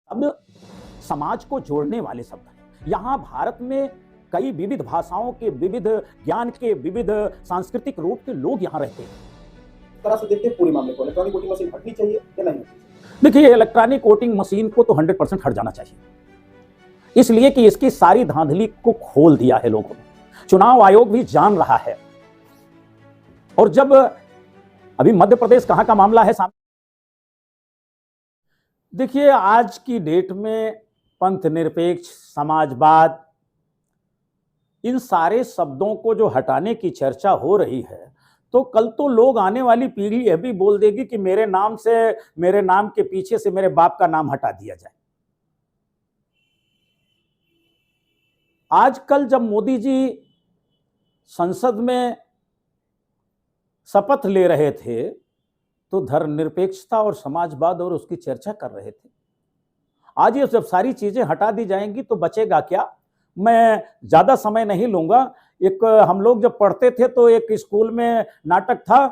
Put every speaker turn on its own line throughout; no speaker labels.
शब्द समाज को जोड़ने वाले शब्द हैं। यहाँ भारत में कई विविध भाषाओं के, विविध ज्ञान के, विविध सांस्कृतिक रूप के लोग यहाँ रहते हैं।
तरह से देखते हैं पूरे मामले को, इलेक्ट्रॉनिक वोटिंग मशीन हटनी चाहिए या नहीं हटनी चाहिए?
देखिए, इलेक्ट्रॉनिक वोटिंग मशीन को तो 100% हट जाना चाहिए, इसलिए कि इसकी सारी धांधली को खोल दिया है लोगों ने। चुनाव आयोग भी जान रहा है। और जब अभी मध्य प्रदेश कहां का मामला है सामने, देखिए आज की डेट में पंथ निरपेक्ष, समाजवाद, इन सारे शब्दों को जो हटाने की चर्चा हो रही है, तो कल तो लोग, आने वाली पीढ़ी यह भी बोल देगी कि मेरे नाम से, मेरे नाम के पीछे से मेरे बाप का नाम हटा दिया जाए। आजकल जब मोदी जी संसद में शपथ ले रहे थे तो धर्मनिरपेक्षता और समाजवाद और उसकी चर्चा कर रहे थे। आज ये जब सारी चीजें हटा दी जाएंगी तो बचेगा क्या? मैं ज्यादा समय नहीं लूंगा। एक हम लोग जब पढ़ते थे तो एक स्कूल में नाटक था,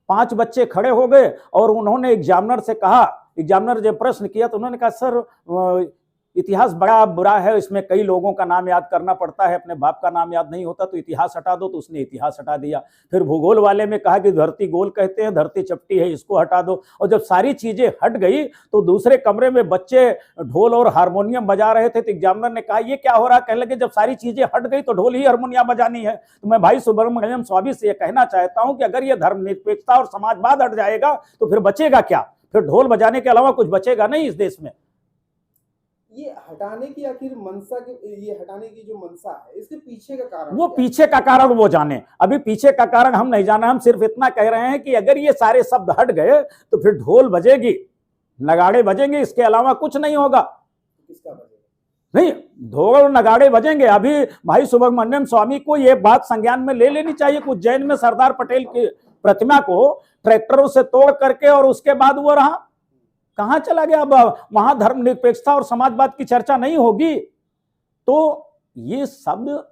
5 बच्चे खड़े हो गए और उन्होंने एग्जामिनर से कहा, एग्जामिनर जब प्रश्न किया तो उन्होंने कहा, सर इतिहास बड़ा बुरा है, इसमें कई लोगों का नाम याद करना पड़ता है, अपने बाप का नाम याद नहीं होता, तो इतिहास हटा दो। तो उसने इतिहास हटा दिया। फिर भूगोल वाले में कहा कि धरती गोल कहते हैं, धरती चपटी है, इसको हटा दो। और जब सारी चीजें हट गई तो दूसरे कमरे में बच्चे ढोल और हारमोनियम बजा रहे थे, तो एग्जामिनर ने कहा ये क्या हो रहा है? कहने लगे जब सारी चीजें हट गई तो ढोल ही हारमोनियम बजानी है। तो मैं भाई सुब्रमण्यम स्वामी से यह कहना चाहता हूं कि अगर यह धर्मनिरपेक्षता और समाजवाद हट जाएगा तो फिर बचेगा क्या? फिर ढोल बजाने के अलावा कुछ बचेगा नहीं इस देश में।
ये हटाने की आखिर मंशा ये हटाने की जो मंशा है, इसके पीछे का कारण
वो
क्या है?
पीछे का कारण वो जाने। अभी पीछे का कारण हम नहीं जाना। हम सिर्फ इतना कह रहे हैं कि अगर ये सारे शब्द हट गए तो फिर ढोल बजेगी, नगाड़े बजेंगे, इसके अलावा कुछ नहीं होगा।
किसका बजेगा?
नहीं, ढोल नगाड़े बजेंगे। अभी भाई सुब्रमण्यम स्वामी को ये बात संज्ञान में ले लेनी चाहिए। उज्जैन में सरदार पटेल की प्रतिमा को ट्रैक्टरों से तोड़ करके और उसके बाद वो रहा, कहां चला गया? अब वहां धर्मनिरपेक्षता और समाजवाद की चर्चा नहीं होगी। तो ये शब्द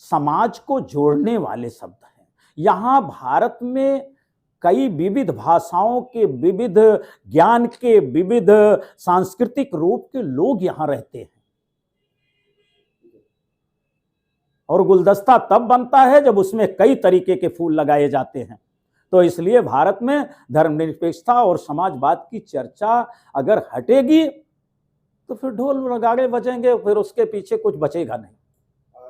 समाज को जोड़ने वाले शब्द हैं। यहां भारत में कई विविध भाषाओं के, विविध ज्ञान के, विविध सांस्कृतिक रूप के लोग यहां रहते हैं। और गुलदस्ता तब बनता है जब उसमें कई तरीके के फूल लगाए जाते हैं। तो इसलिए भारत में धर्मनिरपेक्षता और समाजवाद की चर्चा अगर हटेगी तो फिर ढोल नगाड़े बजेंगे, फिर उसके पीछे कुछ बचेगा नहीं।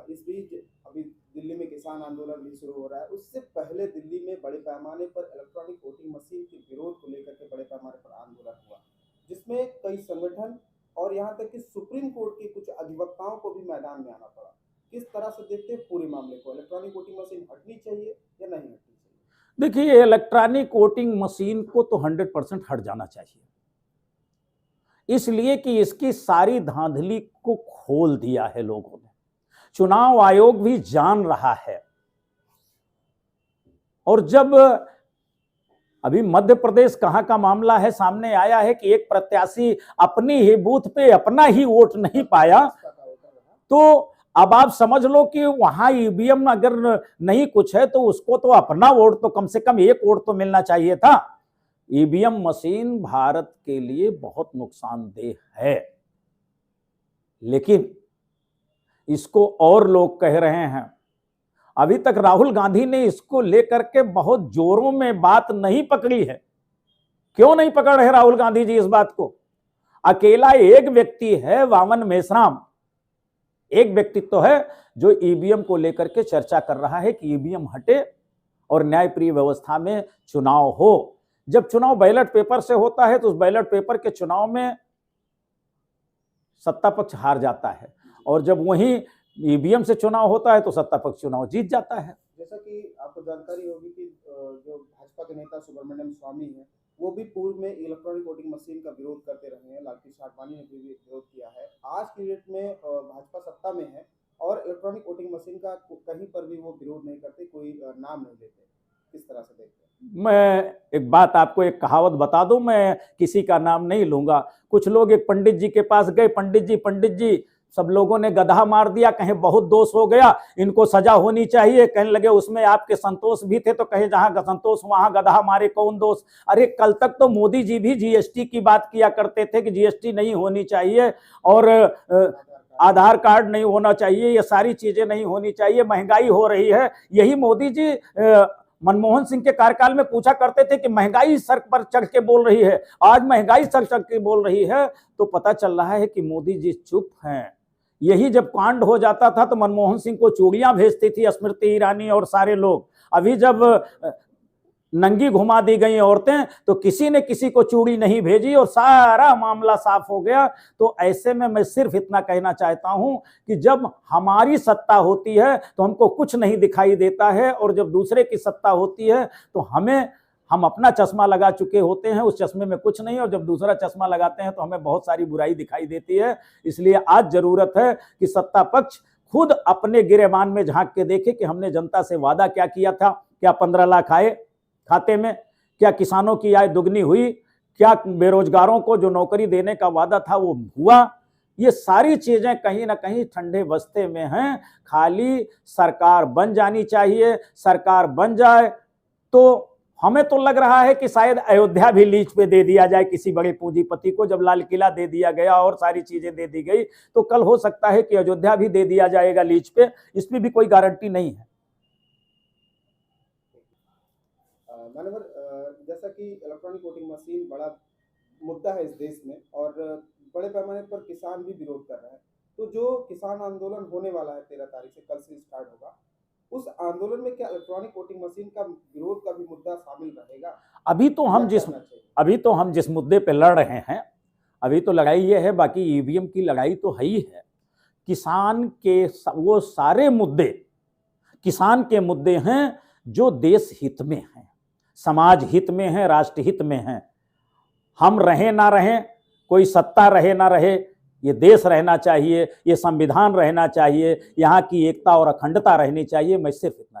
इस बीच अभी दिल्ली में किसान आंदोलन भी शुरू हो रहा है। उससे पहले दिल्ली में बड़े पैमाने पर इलेक्ट्रॉनिक वोटिंग मशीन के विरोध को लेकर के बड़े पैमाने पर आंदोलन हुआ, जिसमें कई संगठन और यहाँ तक कि सुप्रीम कोर्ट के कुछ अधिवक्ताओं को भी मैदान में आना पड़ा। किस तरह से देखते हैं पूरे मामले को? इलेक्ट्रॉनिक वोटिंग मशीन हटनी चाहिए या नहीं हटनी चाहिए?
देखिए, इलेक्ट्रॉनिक वोटिंग मशीन को तो 100% हट जाना चाहिए, इसलिए कि इसकी सारी धांधली को खोल दिया है लोगों ने। चुनाव आयोग भी जान रहा है। और जब अभी मध्य प्रदेश कहां का मामला है सामने आया है कि एक प्रत्याशी अपनी ही बूथ पे अपना ही वोट नहीं पाया, तो अब आप समझ लो कि वहां ईवीएम अगर नहीं कुछ है तो उसको तो अपना वोट तो कम से कम एक वोट तो मिलना चाहिए था। ईवीएम मशीन भारत के लिए बहुत नुकसानदेह है, लेकिन इसको और लोग कह रहे हैं। अभी तक राहुल गांधी ने इसको लेकर के बहुत जोरों में बात नहीं पकड़ी है। क्यों नहीं पकड़ रहे राहुल गांधी जी इस बात को? अकेला एक व्यक्ति है, वामन मेश्राम, एक व्यक्तित्व है जो ईवीएम को लेकर के चर्चा कर रहा है कि ईवीएम हटे और न्यायप्रिय व्यवस्था में चुनाव हो। जब चुनाव बैलेट पेपर से होता है तो उस बैलेट पेपर के चुनाव में सत्ता पक्ष हार जाता है, और जब वहीं ईवीएम से चुनाव होता है तो सत्ता पक्ष चुनाव जीत जाता है।
जैसा कि आपको जानकारी होगी कि जो भाजपा के नेता सुब्रमण्यम स्वामी हैं, वो भी पूर्व में इलेक्ट्रॉनिक वोटिंग मशीन का विरोध करते रहे हैं। लालकृष्ण आडवाणी ने भी विरोध किया है। आज की डेट में भाजपा सत्ता में है और इलेक्ट्रॉनिक वोटिंग मशीन का कहीं पर भी वो विरोध नहीं करते, कोई नाम नहीं लेते। किस तरह से देखते हैं?
मैं एक बात आपको, एक कहावत बता दूं, मैं किसी का नाम नहीं लूंगा। कुछ लोग एक पंडित जी के पास गए, पंडित जी सब लोगों ने गधा मार दिया, कहीं बहुत दोष हो गया, इनको सजा होनी चाहिए, कहने लगे उसमें आपके संतोष भी थे, तो कहे जहां संतोष वहां गधा मारे कौन दोष। अरे कल तक तो मोदी जी भी जीएसटी की बात किया करते थे कि जीएसटी नहीं होनी चाहिए और आधार कार्ड नहीं होना चाहिए, ये सारी चीजें नहीं होनी चाहिए, महंगाई हो रही है। यही मोदी जी मनमोहन सिंह के कार्यकाल में पूछा करते थे कि महंगाई सर पर चढ़ के बोल रही है, आज महंगाई सर चढ़ के बोल रही है। तो पता चल रहा है कि मोदी जी चुप हैं। यही जब कांड हो जाता था तो मनमोहन सिंह को चूड़ियां भेजती थी स्मृति ईरानी और सारे लोग। अभी जब नंगी घुमा दी गई औरतें तो किसी ने किसी को चूड़ी नहीं भेजी और सारा मामला साफ हो गया। तो ऐसे में मैं सिर्फ इतना कहना चाहता हूं कि जब हमारी सत्ता होती है तो हमको कुछ नहीं दिखाई देता है, और जब दूसरे की सत्ता होती है तो हम अपना चश्मा लगा चुके होते हैं, उस चश्मे में कुछ नहीं, और जब दूसरा चश्मा लगाते हैं तो हमें बहुत सारी बुराई दिखाई देती है। इसलिए आज जरूरत है कि सत्ता पक्ष खुद अपने गिरेबान में झांक के देखे कि हमने जनता से वादा क्या किया था। क्या 15 लाख आए खाते में? क्या किसानों की आय दुगनी हुई? क्या बेरोजगारों को जो नौकरी देने का वादा था वो हुआ? ये सारी चीजें कहीं ना कहीं ठंडे बस्ते में हैं। खाली सरकार बन जानी चाहिए। सरकार बन जाए तो हमें तो लग रहा है कि शायद अयोध्या भी लीज पे दे दिया जाए किसी बड़े पूंजीपति को। जब लाल किला दे दिया गया और सारी चीजें दे दी गई, तो कल हो सकता है कि अयोध्या भी दे दिया जाएगा लीज पे। इसमें भी कोई गारंटी नहीं है।
मानवर, जैसा कि इलेक्ट्रॉनिक वोटिंग मशीन बड़ा मुद्दा है इस देश में और बड़े पैमाने पर किसान भी विरोध कर रहे हैं, तो जो किसान आंदोलन होने वाला है 13 तारीख से, कल से स्टार्ट होगा, उस आंदोलन में क्या इलेक्ट्रॉनिक वोटिंग मशीन का विरोध का भी मुद्दा शामिल रहेगा?
अभी तो हम जिस मुद्दे पे लड़ रहे हैं, अभी तो लड़ाई ये है, बाकी ईवीएम की लड़ाई तो है ही है। किसान के वो सारे मुद्दे किसान के मुद्दे हैं जो देश हित में हैं, समाज हित में हैं, राष्ट्र हित में हैं। हम रहें ना रहें, कोई सत्ता रहे ना रहे, ये देश रहना चाहिए, ये संविधान रहना चाहिए, यहाँ की एकता और अखंडता रहनी चाहिए। मैं सिर्फ इतना